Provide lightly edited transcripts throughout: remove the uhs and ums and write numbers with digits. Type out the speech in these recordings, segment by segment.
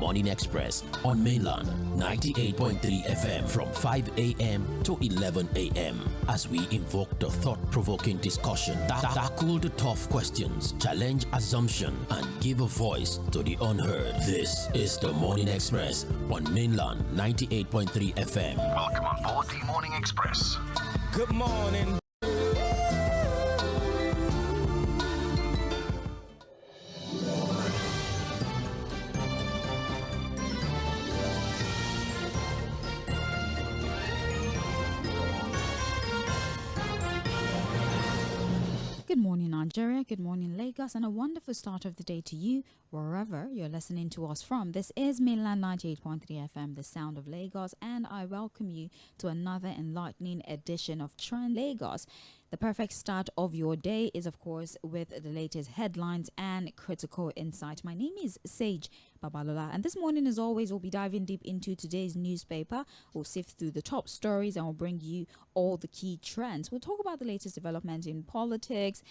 Morning Express on Mainland 98.3 FM from 5 a.m. to 11 a.m. as we invoke the thought-provoking discussion, tackle the tough questions, challenge assumption, and give a voice to the unheard. This is the Morning Express on Mainland 98.3 FM. Welcome on board the Morning Express. Good morning. Good morning, Nigeria. Good morning, Lagos, and a wonderful start of the day to you, wherever you're listening to us from. This is Mainland 98.3 FM, the sound of Lagos, and I welcome you to another enlightening edition of Trend Lagos. The perfect start of your day is, of course, with the latest headlines and critical insight. My name is Sage Babalola, and this morning, as always, we'll be diving deep into today's newspaper. We'll sift through the top stories and we'll bring you all the key trends. We'll talk about the latest developments in politics,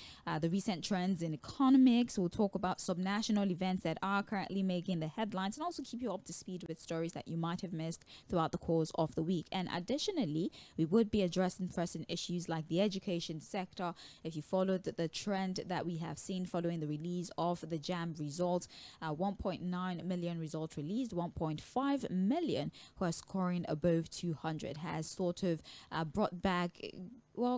the recent trends in economics. We'll talk about subnational events that are currently making the headlines and also keep you up to speed with stories that you might have missed throughout the course of the week. And additionally, we would be addressing pressing issues like the education sector. If you followed the trend that we have seen following the release of the JAMB results, 1.9 million results released, 1.5 million who are scoring above 200 has sort of brought back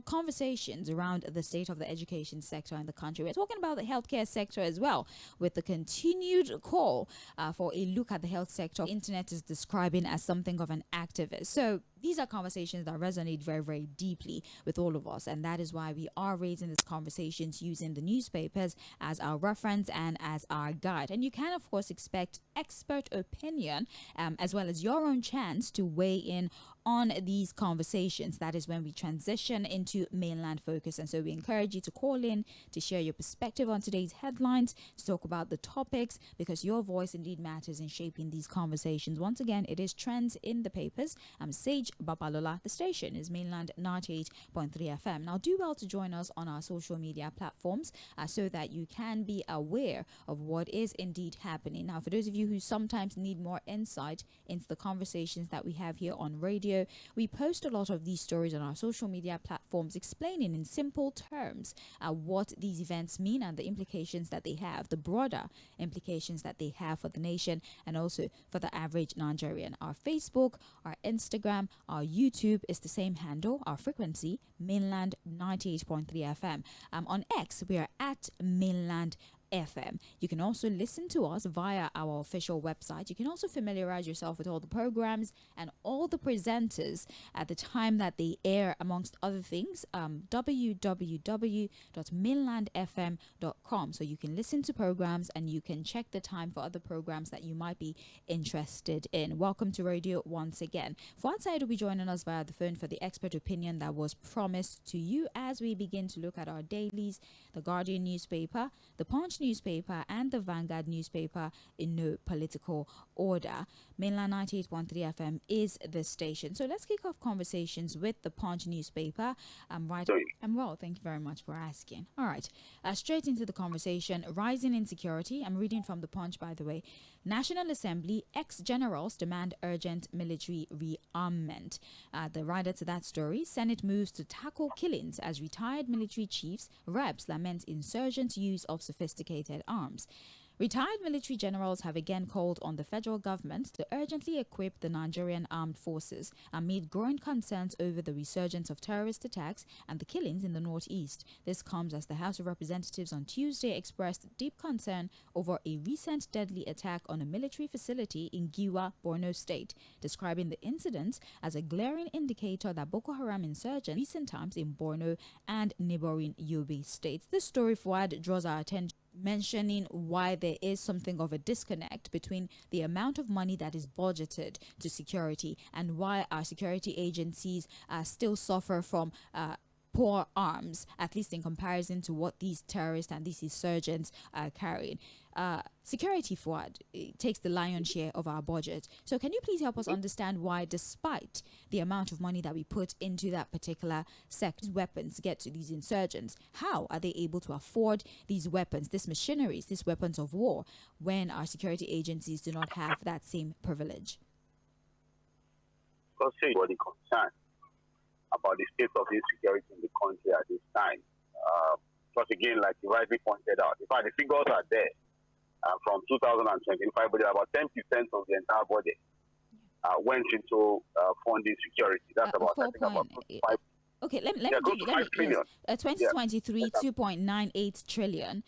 conversations around the state of the education sector in the country. We're talking about the healthcare sector as well, with the continued call for a look at the health sector. The internet is describing as something of an activist. So these are conversations that resonate very, very deeply with all of us, and that is why we are raising these conversations using the newspapers as our reference and as our guide. And you can, of course, expect expert opinion as well as your own chance to weigh in on these conversations. That is when we transition into mainland focus. And so we encourage you to call in to share your perspective on today's headlines, to talk about the topics, because your voice indeed matters in shaping these conversations. Once again, it is Trends in the Papers. I'm Sage Babalola. The station is Mainland 98.3 FM. Now, do well to join us on our social media platforms so that you can be aware of what is indeed happening. Now, for those of you who sometimes need more insight into the conversations that we have here on radio, we post a lot of these stories on our social media platforms, explaining in simple terms what these events mean and the implications that they have, the broader implications that they have for the nation and also for the average Nigerian. Our Facebook, our Instagram, our YouTube is the same handle, our frequency, Mainland 98.3 FM. On X, we are at Mainland FM. You can also listen to us via our official website. You can also familiarize yourself with all the programs and all the presenters at the time that they air, amongst other things, www.mainlandfm.com. So you can listen to programs and you can check the time for other programs that you might be interested in. Welcome to radio once again. Fuad Said will be joining us via the phone for the expert opinion that was promised to you as we begin to look at our dailies, the Guardian newspaper, the Punch newspaper, and the Vanguard newspaper in no political order. Mainland 98.3 FM is the station. So let's kick off conversations with the Punch newspaper. I'm well, thank you very much for asking. All right, straight into the conversation. Rising insecurity. I'm reading from the Punch, by the way. National Assembly, ex-generals demand urgent military rearmament. The writer to that story, Senate moves to tackle killings as retired military chiefs, reps lament insurgents' use of sophisticated arms. Retired military generals have again called on the federal government to urgently equip the Nigerian armed forces amid growing concerns over the resurgence of terrorist attacks and the killings in the northeast. This comes as the House of Representatives on Tuesday expressed deep concern over a recent deadly attack on a military facility in Giwa, Borno State, describing the incident as a glaring indicator that Boko Haram insurgents in recent times in Borno and neighboring Yobe states. This story, Fuad, draws our attention, mentioning why there is something of a disconnect between the amount of money that is budgeted to security and why our security agencies still suffer from poor arms, at least in comparison to what these terrorists and these insurgents are carrying. Security, Fuad, takes the lion's share of our budget. So can you please help us understand why, despite the amount of money that we put into that particular sector, weapons get to these insurgents? How are they able to afford these weapons, these machineries, these weapons of war, when our security agencies do not have that same privilege? Because anybody concerned about the state of insecurity in the country at this time. Because again, like you rightly pointed out, in fact, the figures are there. From 2025, but about 10% of the entire budget went into funding security. That's about, I think, about 5. Okay, let me give you. 2023, 2.98 trillion.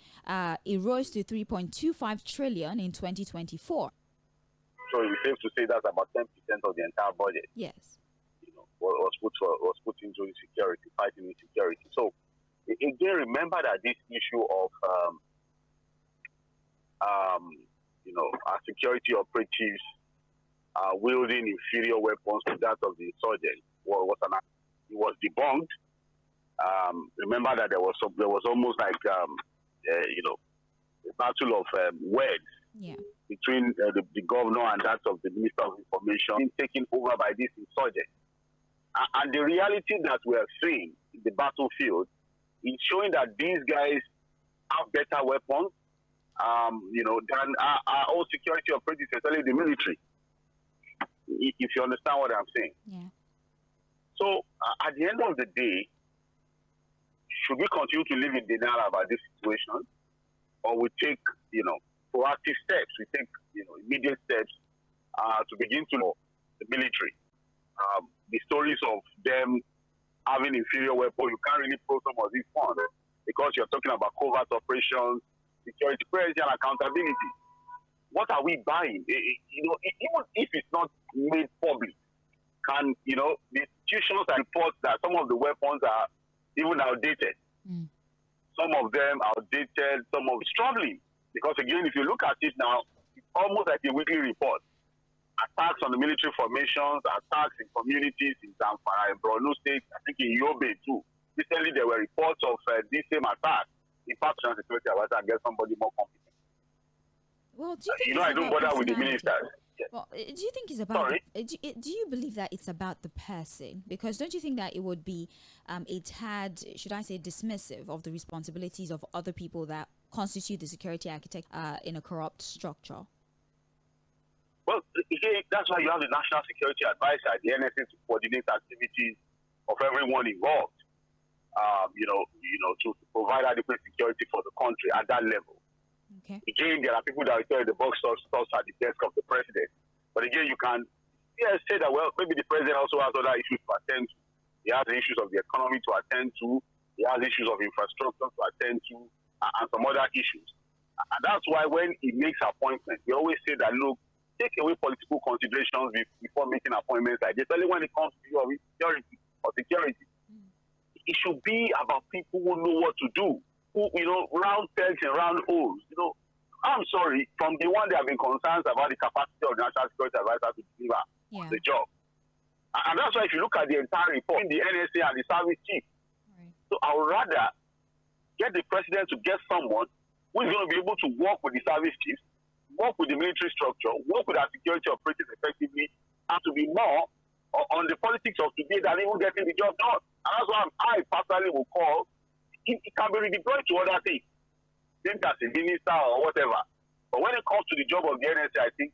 It rose to 3.25 trillion in 2024. So it's safe to say that's about 10% of the entire budget. Yes. Was put into insecurity, fighting insecurity. So again, remember that this issue of our security operatives wielding inferior weapons to that of the insurgents was debunked. Remember that there was almost like a battle of words between the governor and that of the Minister of Information, taken over by this insurgent. And the reality that we are seeing in the battlefield is showing that these guys have better weapons, than our own security operatives, especially the military. If you understand what I'm saying. Yeah. So at the end of the day, should we continue to live in denial about this situation, or we take, proactive steps? We take, immediate steps to begin to know the military. The stories of them having inferior weapons, you can't really prove some of these funds because you're talking about covert operations, security, privacy, and accountability. What are we buying? Even if it's not made public, can the institutions report that some of the weapons are even outdated? Some of them outdated, some of struggling. Because again, if you look at it now, it's almost like a weekly report. Attacks on the military formations, attacks in communities in Zamfara, in Borno State, I think in Yobe too. Recently, there were reports of this same attack. In fact, security advisor, get somebody more competent. Well, do you think I don't bother with the ministers. Yes. Well, do you think it's about? Do you believe that it's about the person? Because don't you think that it would be a tad, should I say, dismissive of the responsibilities of other people that constitute the security architect in a corrupt structure? Well, again, that's why you have the National Security Advisor, the NSA, to coordinate activities of everyone involved. To provide adequate security for the country at that level. Okay. Again, there are people that will tell you the box stores at the desk of the president. But again, you can say that, well, maybe the president also has other issues to attend to. He has the issues of the economy to attend to. He has issues of infrastructure to attend to, and some other issues. And that's why when he makes appointments, we always say that, look, take away political considerations before making appointments like this. Only when it comes to your security. It should be about people who know what to do, who, round pegs and round holes. I'm sorry, from the one there have been concerns about the capacity of the National Security Advisor to deliver the job. And that's why if you look at the entire report, the NSA and the service chief. Right. So I would rather get the president to get someone who is going to be able to work with the service chiefs, work with the military structure, work with our security operatives effectively, and to be more on the politics of today than even getting the job done. And that's why I personally will call, it can be redeployed to other things, maybe as a minister or whatever. But when it comes to the job of the NSA, I think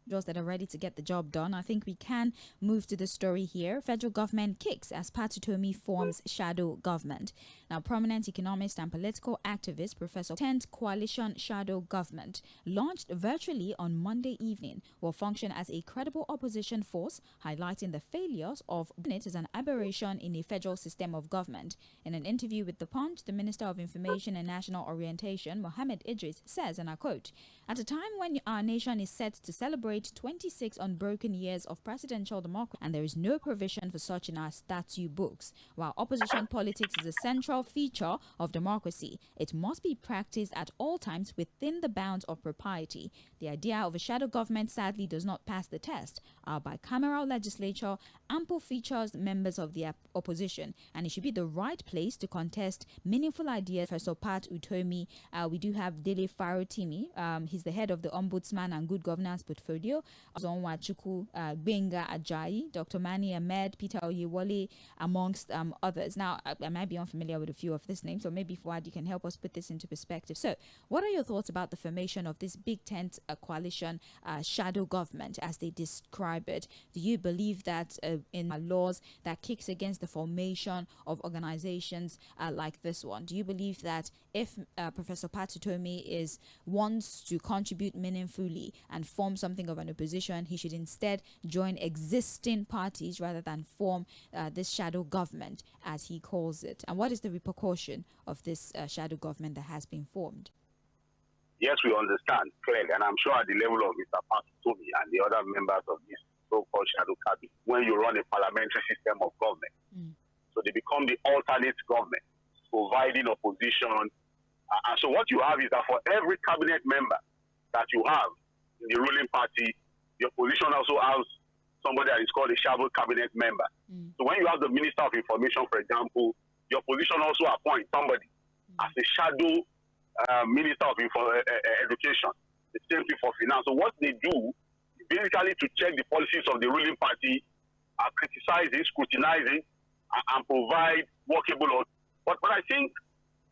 those that are ready to get the job done. I think we can move to the story here. Federal government kicks as Patutomi forms shadow government. Now, prominent economist and political activist Professor 10th Coalition Shadow Government, launched virtually on Monday evening, will function as a credible opposition force, highlighting the failures of it as an aberration in a federal system of government. In an interview with The Punch, the Minister of Information and National Orientation, Mohammed Idris, says, and I quote, "At a time when our nation is set to celebrate celebrate 26 unbroken years of presidential democracy, and there is no provision for such in our statute books. While opposition politics is a central feature of democracy, it must be practiced at all times within the bounds of propriety. The idea of a shadow government sadly does not pass the test. Our bicameral legislature ample features members of the opposition, and it should be the right place to contest meaningful ideas. Professor Pat Utomi, we do have Dele Farotimi. He's the head of the Ombudsman and Good Governance Portfolio. Zonwachuku, Benga Ajayi, Dr. Mani Ahmed, Peter Oyewole, amongst others. Now, I might be unfamiliar with a few of these names, so maybe Fuad, you can help us put this into perspective. So, what are your thoughts about the formation of this big tent coalition shadow government, as they describe it? Do you believe that in laws that kicks against the formation of organizations like this one? Do you believe that if Professor Pat Utomi wants to contribute meaningfully and form something of an opposition, he should instead join existing parties rather than form this shadow government, as he calls it? And what is the repercussion of this shadow government that has been formed? Yes, we understand clearly, and I'm sure at the level of Mr. Pat Utomi and the other members of this so-called shadow cabinet, when you run a parliamentary system of government, so they become the alternate government, providing opposition. And so what you have is that for every cabinet member that you have in the ruling party, the opposition also has somebody that is called a shadow cabinet member. So when you have the Minister of Information, for example, the opposition also appoints somebody as a shadow Minister of Education, the same thing for Finance. So what they do is basically to check the policies of the ruling party, criticize it, scrutinize it, and provide workable. But I think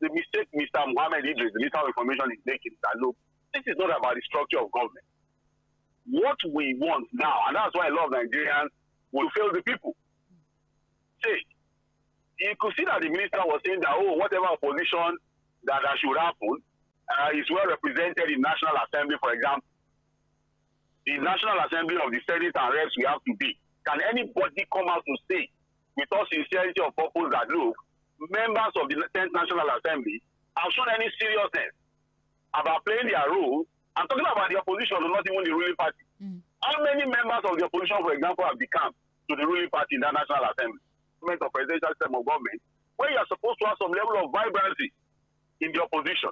the mistake Mr. Mohammed Idris, the Minister of Information, is making is that, look, this is not about the structure of government. What we want now, and that's why a lot of Nigerians will fail the people. See, you could see that the minister was saying that, whatever opposition that should happen is well represented in National Assembly, for example. The National Assembly of the Senate and Reps we have to be. Can anybody come out to say, with all sincerity of purpose, that, look, members of the 10th National Assembly have shown any seriousness about playing their role? I'm talking about the opposition, not even the ruling party. How many members of the opposition, for example, have become to the ruling party in the National Assembly, of presidential system of government, where you are supposed to have some level of vibrancy in the opposition?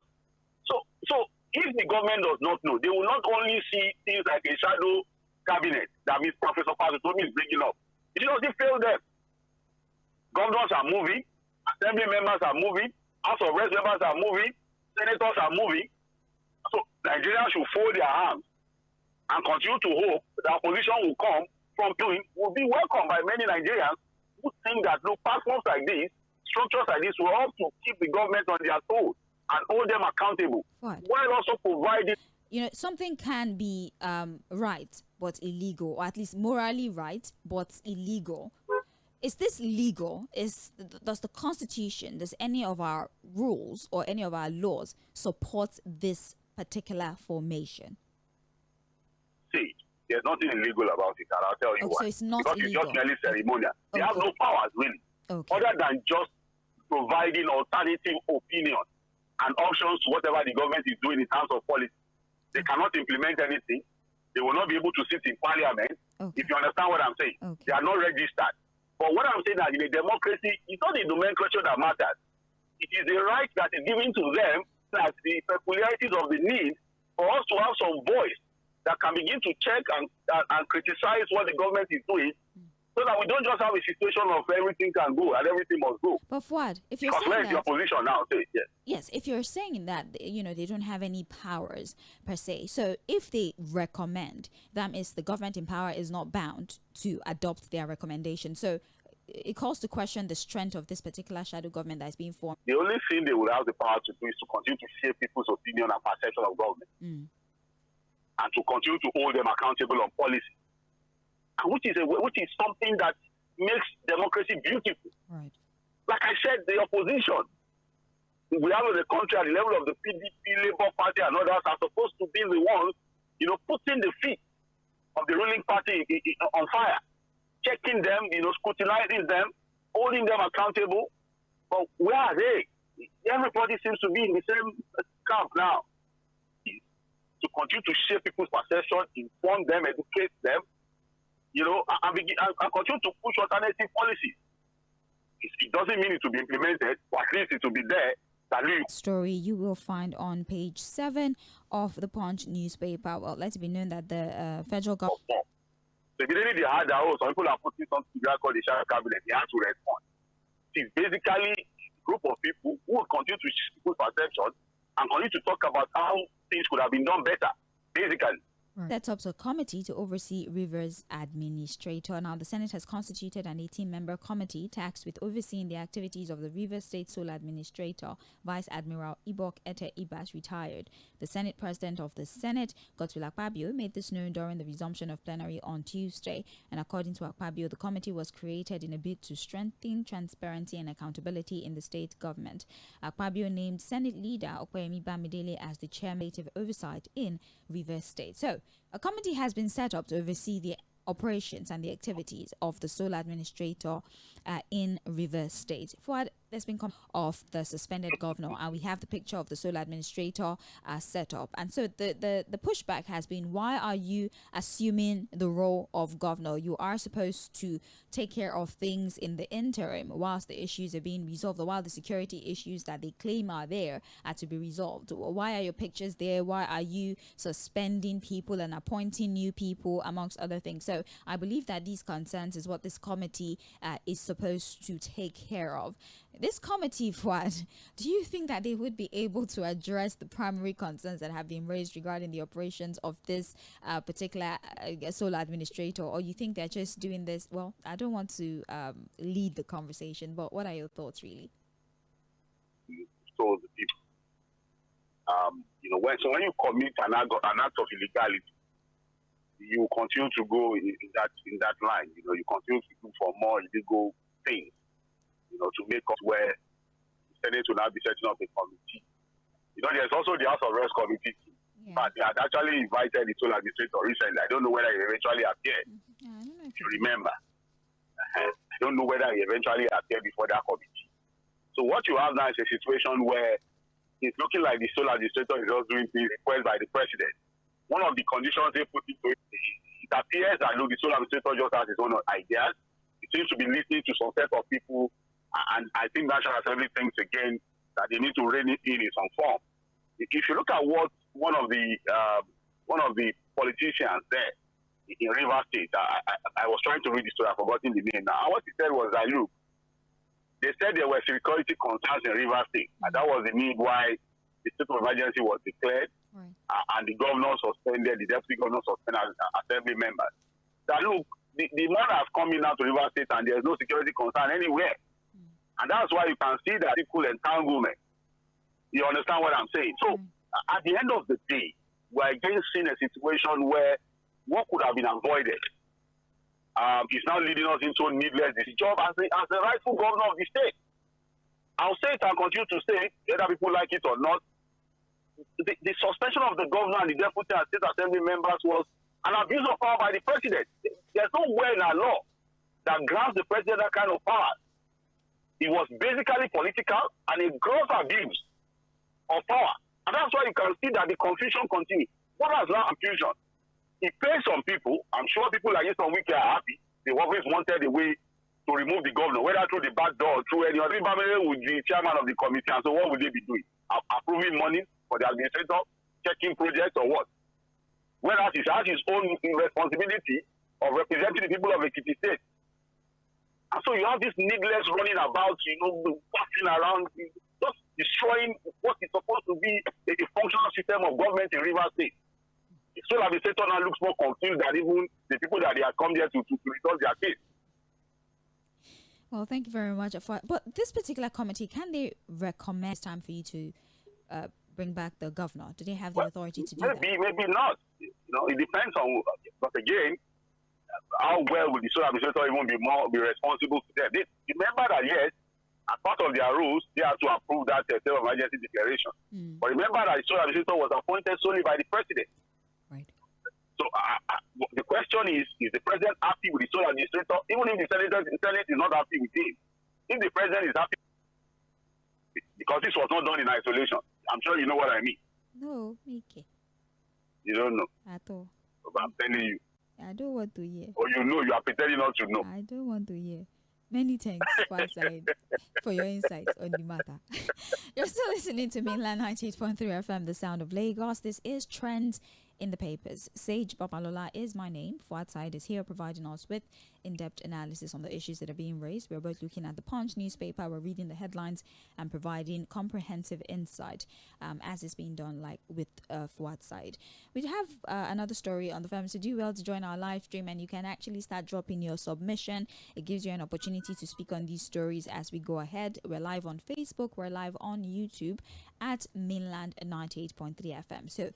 So if the government does not know, they will not only see things like a shadow cabinet that Mr. Professor Pat Utomi is bringing up. It doesn't fail them. Governors are moving, assembly members are moving, House of Reps members are moving, senators are moving. So Nigerians should fold their hands and continue to hope that opposition will come from doing, will be welcomed by many Nigerians who think that, look, platforms like this, structures like this will help to keep the government on their toes and hold them accountable, while also providing. Something can be right but illegal, or at least morally right but illegal. Is this legal? Does the Constitution, does any of our rules or any of our laws support this particular formation? See, there's nothing illegal about it, and I'll tell you why. So it's not because illegal. It's just merely ceremonial. They have no powers, really, other than just providing alternative opinion and options to whatever the government is doing in terms of policy. They cannot implement anything. They will not be able to sit in parliament, if you understand what I'm saying. They are not registered. But what I'm saying is that in a democracy, it's not the nomenclature that matters. It is the right that is given to them, that the peculiarities of the need for us to have some voice that can begin to check and criticize what the government is doing, so that we don't just have a situation of everything can go and everything must go. But Fuad, if you're saying where is the opposition now? Yes, if you're saying that, they don't have any powers per se. So if they recommend, that means the government in power is not bound to adopt their recommendation. So it calls to question the strength of this particular shadow government that is being formed. The only thing they would have the power to do is to continue to shape people's opinion and perception of government, and to continue to hold them accountable on policy. Which is something that makes democracy beautiful. Right. Like I said, the opposition, we have in the country at the level of the PDP, Labour Party, and others are supposed to be the ones, putting the feet of the ruling party on fire, checking them, scrutinizing them, holding them accountable. But where are they? Everybody seems to be in the same camp now. to continue to shape people's perception, inform them, educate them, and continue to push alternative policies. It doesn't mean it will be implemented, but at least it will be there. Story you will find on page 7 of the Punch newspaper. Well, let it be known that the federal government. So immediately they had some people are putting something together called the shadow cabinet. They had to respond. It's basically a group of people who will continue to shape people's perception and continue to talk about how things could have been done better, basically. Set up a committee to oversee rivers administrator. Now, the Senate has constituted an 18-member committee tasked with overseeing the activities of the Rivers State Sole Administrator, Vice Admiral Ete Ibas, retired. The Senate President of the Senate, Godswill Akpabio, made this known during the resumption of plenary on Tuesday. And according to Akpabio, the committee was created in a bid to strengthen transparency and accountability in the state government. Akpabio named Senate Leader Okoyemi Bamidele as the chairman of oversight in Rivers State. So, a committee has been set up to oversee the operations and the activities of the sole administrator in Rivers State. There's been of the suspended governor, and we have the picture of the sole administrator set up. And so the pushback has been, why are you assuming the role of governor? You are supposed to take care of things in the interim whilst the issues are being resolved, or while the security issues that they claim are there are to be resolved. Why are your pictures there? Why are you suspending people and appointing new people, amongst other things? So I believe that these concerns is what this committee is supposed to take care of. This committee, Fuad, do you think that they would be able to address the primary concerns that have been raised regarding the operations of this particular sole administrator, or you think they're just doing this? Well, I don't want to lead the conversation, but what are your thoughts, really? So the people, when you commit an act of illegality, you continue to go in that line. You continue to look for more illegal things. To make us where the Senate will now be setting up a committee. There's also the House of Reps committee too. Yeah. But they had actually invited the sole administrator recently. I don't know whether he eventually appeared. I don't know if you remember. I don't know whether he eventually appeared before that committee. So what you have now is a situation where it's looking like the sole administrator is just doing things requested by the president. One of the conditions they put into it appears that the sole administrator just has his own ideas. He seems to be listening to some set of people. And I think National Assembly thinks again that they need to rein it in some form. If you look at what one of the politicians there in Rivers State, I was trying to read the story, I've forgotten the name now. And what he said was that, look, they said there were security concerns in Rivers State, and that was the need why the state of emergency was declared, right. And the governor suspended, the deputy governor suspended assembly members. That look, the man has come in now to Rivers State, and there's no security concern anywhere. And that's why you can see that equal entanglement. You understand what I'm saying? So, at the end of the day, we're again seeing a situation where what could have been avoided is now leading us into needless job as the rightful governor of the state. I'll say it and continue to say it, whether people like it or not. The suspension of the governor and the deputy and state assembly members was an abuse of power by the president. There's no way in our law that grants the president that kind of power. It was basically political and a gross abuse of power. And that's why you can see that the confusion continues. What has now confusion? It pains some people. I'm sure people like ᴏᴜᴜ are happy. They always wanted a way to remove the governor, whether through the back door or through any other. Would be chairman of the committee, and so what would they be doing? Approving money for the administrator, checking projects or what? Whereas he has his own responsibility of representing the people of Ekiti State. And so you have this needless running about, passing around, just destroying what is supposed to be a functional system of government in Rivers State. The sole administrator now looks more confused than even the people that they have come there to resolve their case. Well, thank you very much. But this particular committee, can they recommend it's time for you to bring back the governor? Do they have the authority to do that? Maybe not. It depends on, but again, how well will the sole administrator even be responsible to them? Remember that, yes, as part of their rules, they have to approve that state of emergency declaration. But remember that the sole administrator was appointed solely by the president. Right. So the question is the president happy with the sole administrator? Even if the Senate is not happy with him, if the president is happy, because this was not done in isolation, I'm sure you know what I mean. No, okay. You don't know. At all. But I'm telling you. I don't want to hear. Or you know, you are pretending not to know. I don't want to hear. Many thanks, Side, for your insights on the matter. You're still listening to Mainland 98.3 FM, the sound of Lagos. This is Trends in the Papers. Sage Babalola is my name. Side is here providing us with in-depth analysis on the issues that are being raised. We're both looking at the Punch newspaper. We're reading the headlines and providing comprehensive insight as is being done like with Side. We have another story on the firm, so do well to join our live stream and you can actually start dropping your submission. It gives you an opportunity to speak on these stories as we go ahead. We're live on Facebook. We're live on YouTube at Mainland 98.3 FM. So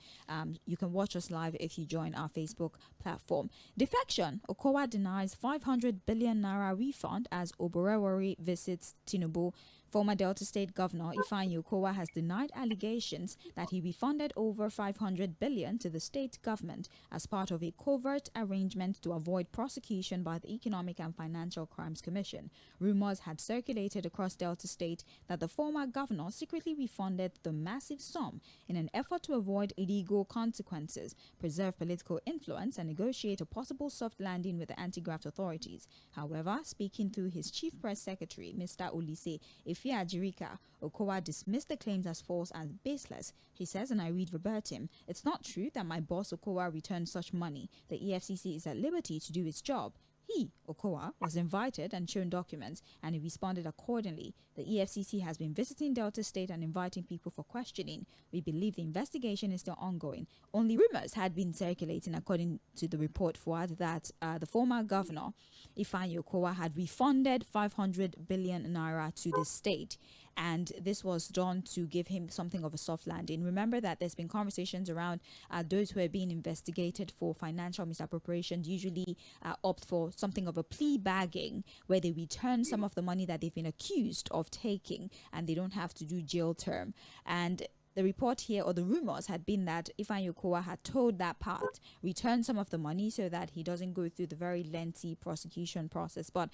you can watch us live if you join our Facebook platform. Defection. Okowa denies 500 billion naira refund as Oborewori visits Tinubu. Former Delta State Governor Ifeanyi Okowa has denied allegations that he refunded over 500 billion to the state government as part of a covert arrangement to avoid prosecution by the Economic and Financial Crimes Commission. Rumors had circulated across Delta State that the former governor secretly refunded the massive sum in an effort to avoid legal consequences, preserve political influence, and negotiate a possible soft landing with the anti-graft authorities. However, speaking through his chief press secretary, Mr. Olise Ifeajirika, Okowa dismissed the claims as false and baseless. He says, and I read verbatim, "It's not true that my boss Okowa returned such money. The EFCC is at liberty to do its job. He, Okowa, was invited and shown documents, and he responded accordingly. The EFCC has been visiting Delta State and inviting people for questioning. We believe the investigation is still ongoing." Only rumors had been circulating, according to the report, Fuad, that the former governor, Ifeanyi Okowa, had refunded 500 billion naira to the state. And this was done to give him something of a soft landing. Remember that there's been conversations around those who are being investigated for financial misappropriation usually opt for something of a plea bagging, where they return some of the money that they've been accused of taking and they don't have to do jail term. And the report here, or the rumors, had been that Ifeanyi Okowa had told that part, return some of the money so that he doesn't go through the very lengthy prosecution process. But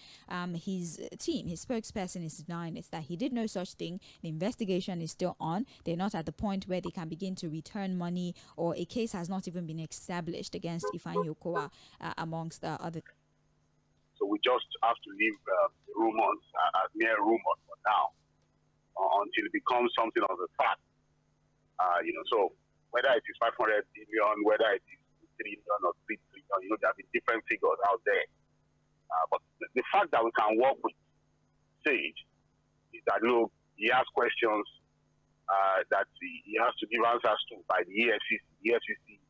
his team, his spokesperson, is denying it, that he did no such thing. The investigation is still on. They're not at the point where they can begin to return money, or a case has not even been established against Ifeanyi Okowa, amongst other. So we just have to leave the rumors as mere rumors for now until it becomes something of a fact. So whether it is 500 billion, whether it is 2 trillion or 3 trillion, there have been different figures out there. But the fact that we can work with Sage is that, look, he has questions that he has to give answers to by the EFCC. The EFCC,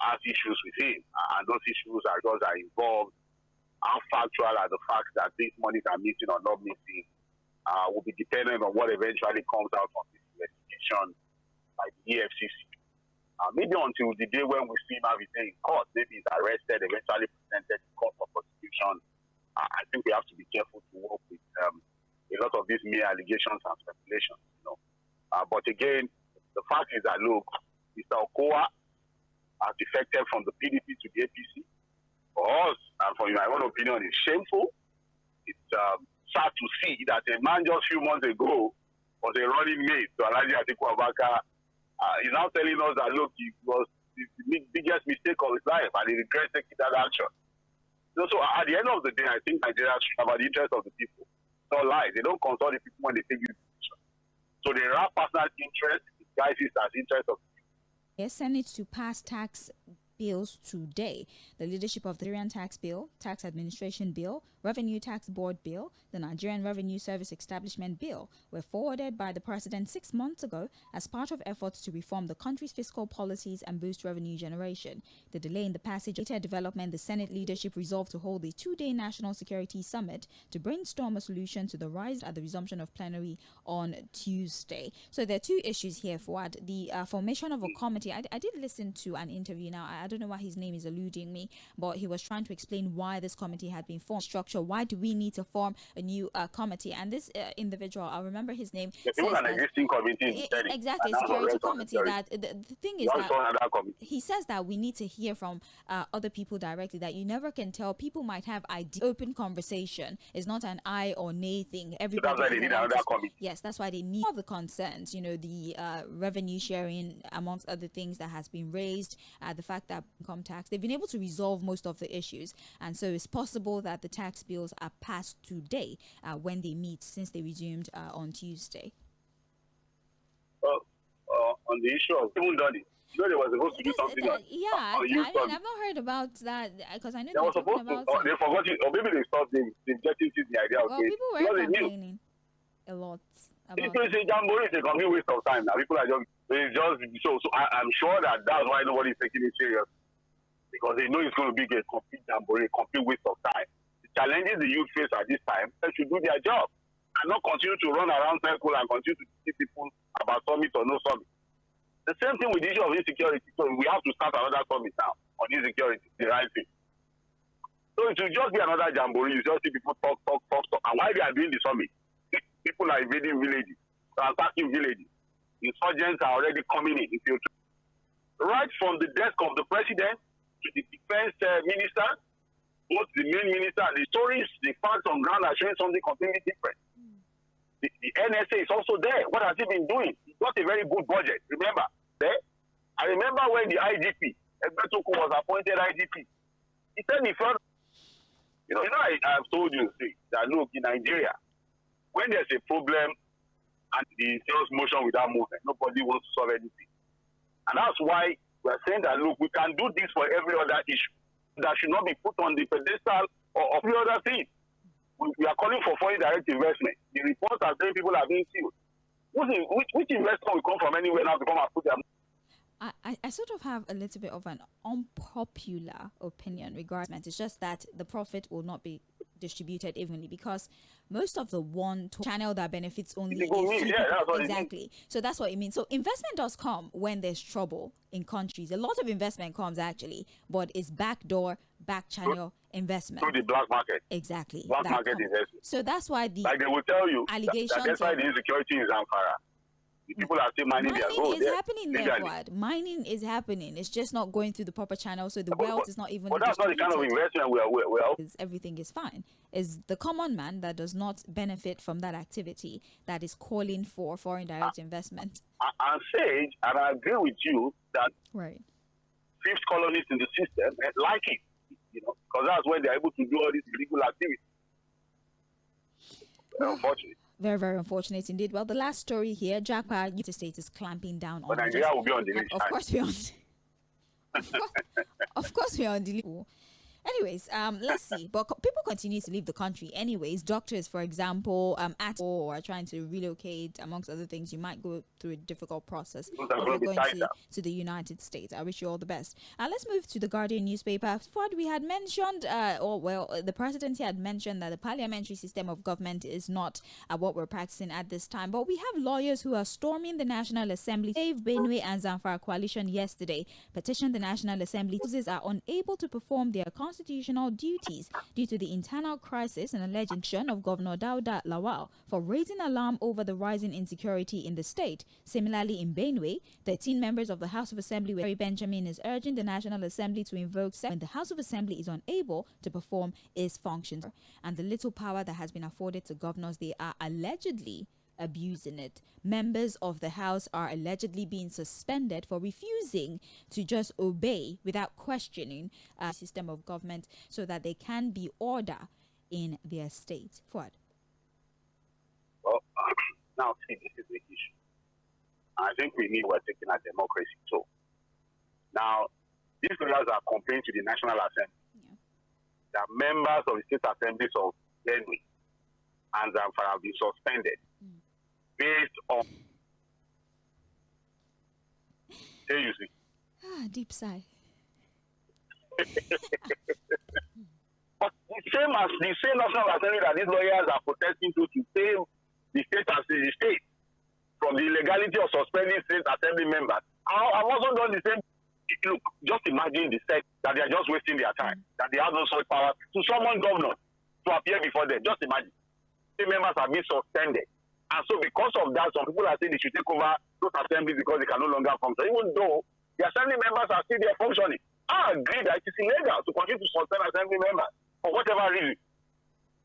has issues with him, and those issues are involved. How factual are the facts that these monies are missing or not missing will be dependent on what eventually comes out from this investigation by the EFCC. Maybe until the day when we see him have his day in court, maybe he's arrested, eventually presented to court for prosecution. I think we have to be careful to work with a lot of these mere allegations and speculations. But again, the fact is that, look, Mr. Okowa has defected from the PDP to the APC. For us, and for my own opinion, it's shameful. It's sad to see that a man just a few months ago was a running mate to Alhaji Atiku Abubakar. He's now telling us that, look, it was the biggest mistake of his life and he regrets taking that action. So at the end of the day, I think Nigeria should have the interest of the people. Not lies. They don't consult the people when they take this decision. So they have personal interest, disguises as interest of the people. Yes, Senate to pass tax bills today. The leadership of the Nigerian Tax Bill, Tax Administration Bill, Revenue Tax Board Bill, the Nigerian Revenue Service Establishment Bill were forwarded by the President 6 months ago as part of efforts to reform the country's fiscal policies and boost revenue generation. The delay in the passage later development, the Senate leadership resolved to hold a 2-day National Security Summit to brainstorm a solution to the rise at the resumption of plenary on Tuesday. So there are two issues here, Fuad. The formation of a committee. I did listen to an interview. Now, I I don't know why his name is eluding me, but he was trying to explain why this committee had been formed. Structure, why do we need to form a new committee? And this individual, I remember his name. An existing committee. Exactly, security committee. That the thing is that he says that we need to hear from other people directly. That you never can tell. People might have ideas. Open conversation is not an aye or nay thing. Everybody. So that's why they need another committee. Yes, that's why they need all the concerns. You know, the revenue sharing, amongst other things that has been raised. The fact that income tax, they've been able to resolve most of the issues, and so it's possible that the tax bills are passed today when they meet, since they resumed on Tuesday. On the issue of even done it. You know, they were supposed to do something else. I've not heard about that, because I know they were supposed to. They forgot it, or maybe they stopped the injecting the idea of people were complaining a lot. People say Jamboree is a complete waste of time now. People are just so I'm sure that's why nobody's taking it serious, because they know it's going to be a complete Jamboree, a complete waste of time. The challenges the youth face at this time, they should do their job and not continue to run around circle and continue to teach people about summit or no summit. The same thing with the issue of insecurity. So we have to start another summit now on insecurity, the right thing. So it will just be another Jamboree. You just see people talk. And while they are doing the summit, people are invading villages, attacking villages. Insurgents are already coming in. Right from the desk of the president to the defense minister, both the main minister and the stories, the facts on ground are showing something completely different. The NSA is also there. What has he been doing? He got a very good budget. Remember, I remember when the IGP, Egbetoku, was appointed IGP. He said he felt, I've told you that look, in Nigeria, when there's a problem and the sales motion without movement, nobody wants to solve anything. And that's why we're saying that, look, we can do this for every other issue that should not be put on the pedestal of every other thing. We are calling for foreign direct investment. The reports are saying people are being sued. Which investor will come from anywhere now to come and put their... I sort of have a little bit of an unpopular opinion regarding it. It's just that the profit will not be distributed evenly, because most of the one channel that benefits only is exactly. So that's what it means. So investment does come when there's trouble in countries. A lot of investment comes actually, but it's backdoor, back channel investment through the black market. Exactly, black market investment. So that's why the they will tell you allegations. That's why the insecurity is Zamfara. People are still mining their gold. Mining is happening there, Fuad. Mining is happening. It's just not going through the proper channel, so the wealth is not even. But that's not the kind of investment we are. Everything is fine. It's the common man that does not benefit from that activity that is calling for foreign direct investment. And Sage, and I agree with you that fifth colonists in the system like it, because that's when they're able to do all these illegal activities. Unfortunately. Very, very unfortunate indeed. Well, the last story here, Japa United States is clamping down on. But Nigeria will be on the list. Of course, we're on. Of course, we're on the list. Anyways, let's see. But people continue to leave the country. Anyways, doctors, for example, are trying to relocate, amongst other things. You might go through a difficult process if you're going to the United States. I wish you all the best. Let's move to the Guardian newspaper. What we had mentioned, the presidency had mentioned that the parliamentary system of government is not what we're practicing at this time. But we have lawyers who are storming the National Assembly. Save Benue and Zamfara coalition yesterday petitioned the National Assembly. Houses are unable to perform their constitutional duties due to the internal crisis and alleged action of Governor Dauda Lawal for raising alarm over the rising insecurity in the state. Similarly, in Benue, 13 members of the House of Assembly, where Benjamin is urging the National Assembly to invoke when the House of Assembly is unable to perform its functions. And the little power that has been afforded to governors, they are allegedly abusing it. Members of the House are allegedly being suspended for refusing to just obey without questioning the system of government so that they can be order in their state. Forward. Well, now see, this is the issue. I think we're taking a democracy too. Now, these lawyers are complaining to the National Assembly that members of the state assemblies of Benue and Zamfara have been suspended based on. There you see. Deep sigh. But the same National Assembly that these lawyers are protesting to save the state as the state from the illegality of suspending state assembly members. I've also done the same. Look, just imagine the set that they are just wasting their time, that they have no such power to summon governors to appear before them. Just imagine. The members have been suspended. And so because of that, some people are saying they should take over those assemblies because they can no longer function, even though the assembly members are still there functioning. I agree that it is illegal to continue to suspend assembly members for whatever reason.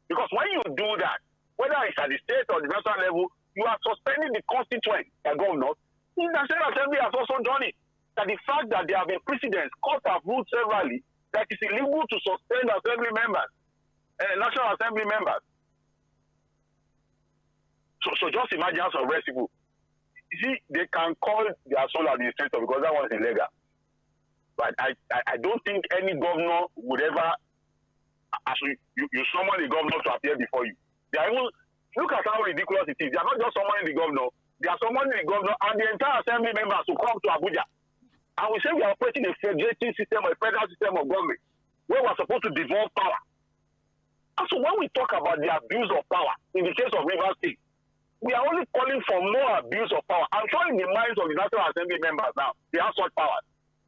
Because when you do that, whether it's at the state or the national level, you are suspending the constituent, the governor. The National Assembly has also done it. That the fact that there have been precedents, courts have ruled severally, that it's illegal to suspend assembly members, National Assembly members. So just imagine how some rest people. You see, they can call their sole administrator because that was illegal. But I don't think any governor would ever, actually, you summon the governor to appear before you. They are even, look at how ridiculous it is. They are not just summoning the governor, they are summoning the governor and the entire assembly members to come to Abuja. And we say we are operating a federating system, a federal system of government, where we are supposed to devolve power. And so when we talk about the abuse of power, in the case of Rivers State, we are only calling for more abuse of power. I'm sure in the minds of the National Assembly members now, they have such power.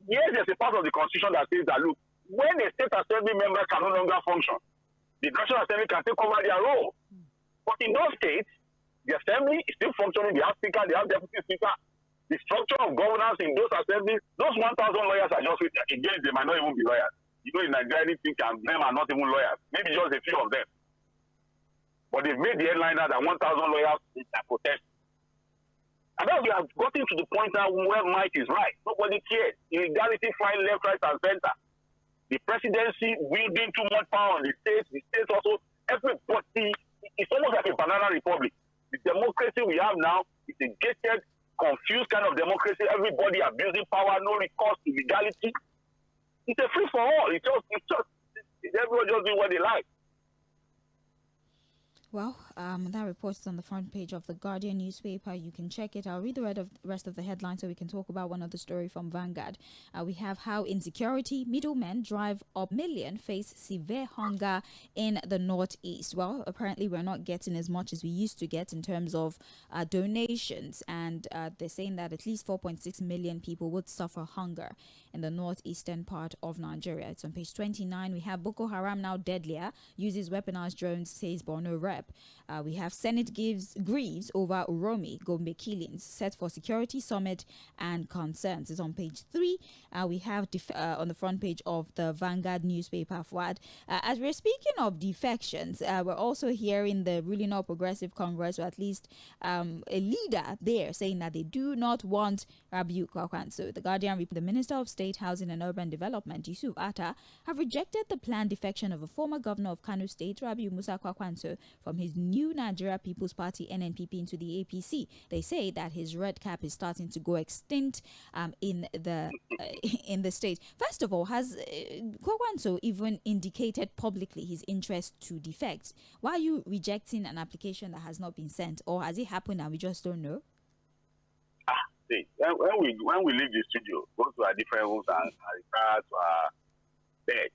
Yes, there's a part of the Constitution that says that, look, when a state assembly member can no longer function, the National Assembly can take over their role. But in those states, the Assembly is still functioning. They have speaker, they have deputy speaker. The structure of governance in those assemblies, those 1,000 lawyers are just, again, they might not even be lawyers. You know, in Nigeria, anything can, them are not even lawyers. Maybe just a few of them. But they've made the headline that 1,000 lawyers are protesting. And then we have gotten to the point now where might is right. Nobody cares. Illegality flying left, right, and center. The presidency wielding too much power on the states also, everybody, it's almost like a banana republic. The democracy we have now is a gated, confused kind of democracy. Everybody abusing power, no recourse to legality. It's a free for all. It's everyone just doing what they like. Well, that report is on the front page of the Guardian newspaper. You can check it. I'll read the rest of the headlines so we can talk about one other story from Vanguard. We have how insecurity, middlemen drive up million face severe hunger in the Northeast. Well, apparently we're not getting as much as we used to get in terms of donations. And they're saying that at least 4.6 million people would suffer hunger in the northeastern part of Nigeria. It's on page 29. We have Boko Haram now deadlier, uses weaponized drones, says Borno rep. We have Senate grieves over Uromi Gombe killings, set for security summit and concerns. It's on page 3. We have on the front page of the Vanguard newspaper, Fuad. As we're speaking of defections, we're also hearing the ruling All Progressive Congress, or at least a leader there, saying that they do not want Rabiu Kwakwanso. The Guardian, the Minister of State, Housing and Urban Development, Yusuf Atta, have rejected the planned defection of a former governor of Kano State, Rabiu Musa Kwakwanso, from his new Nigeria People's Party (NNPP) into the APC. They say that his red cap is starting to go extinct in the state. First of all, has Kwakwanso even indicated publicly his interest to defect? Why are you rejecting an application that has not been sent, or has it happened and we just don't know? See, when we leave the studio, go to our different rooms and repair to our bed,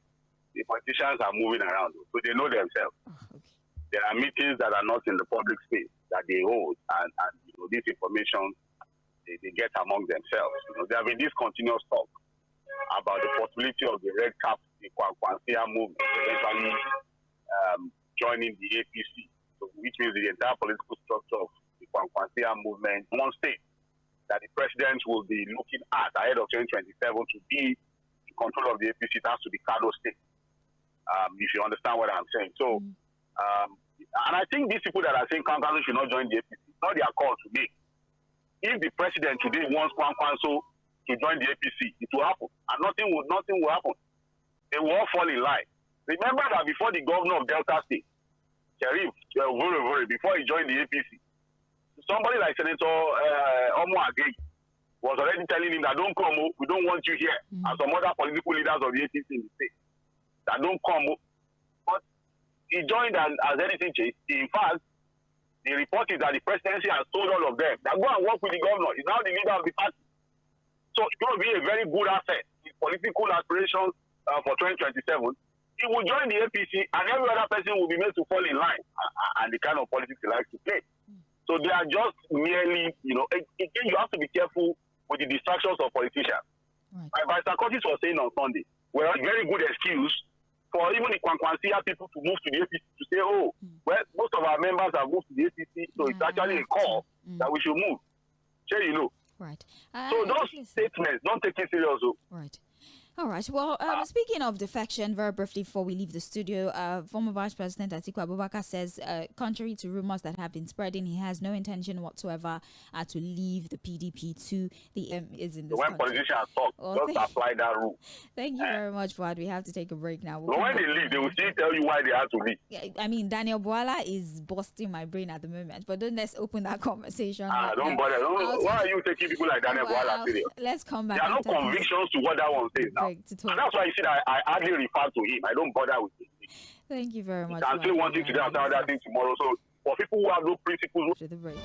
the politicians are moving around, so they know themselves. Oh, okay. There are meetings that are not in the public space that they hold, and you know, this information they get among themselves. You know, there have been this continuous talk about the possibility of the red cap, the Kwankwansia movement, eventually joining the APC, so, which means the entire political structure of the Kwankwansia movement, one state that the president will be looking at ahead of 2027 to be in control of the APC. It has to be Kano State, if you understand what I'm saying. So, and I think these people that are saying Kwankwanso should not join the APC, it's not their call to make. If the president today wants Kwankwanso to join the APC, it will happen, and nothing will happen. They will all fall in line. Remember that before the governor of Delta State, JᴏɪＲ, before he joined the APC, somebody like Senator Omoagege was already telling him that don't come, we don't want you here, and some other political leaders of the APC in the state, that don't come. But he joined as anything changed. In fact, the report is that the presidency has told all of them that go and work with the governor. He's now the leader of the party. So it's going to be a very good asset in political aspirations for 2027. He will join the APC, and every other person will be made to fall in line, and the kind of politics he likes to play. So they are just merely, you know, again, you have to be careful with the distractions of politicians. Right. My Vice Curtis was saying on Sunday, well, very good excuse for even the Kwankwansia people to move to the APC to say, oh, well, most of our members have moved to the APC, so it's actually a call that we should move. Sure, you know. Right. So those statements, don't take it seriously. Right. All right. Well, speaking of defection, very briefly before we leave the studio, former Vice President Atiku Abubakar says, contrary to rumors that have been spreading, he has no intention whatsoever to leave the PDP to the is in this When country. politicians talk, just apply that rule. Thank you very much, Fuad. We have to take a break now. But when they leave, they will still tell you why they have to leave. Yeah, I mean, Daniel Bwala is busting my brain at the moment, but let's open that conversation. Don't bother. Why are you taking people like Daniel Bwala serious? Let's come back. There are no convictions to what that one says now. And that's why you see that I hardly refer to him. I don't bother with him. Thank you very much. I'm still wanting to do another thing tomorrow. So for people who have no principles, after the break.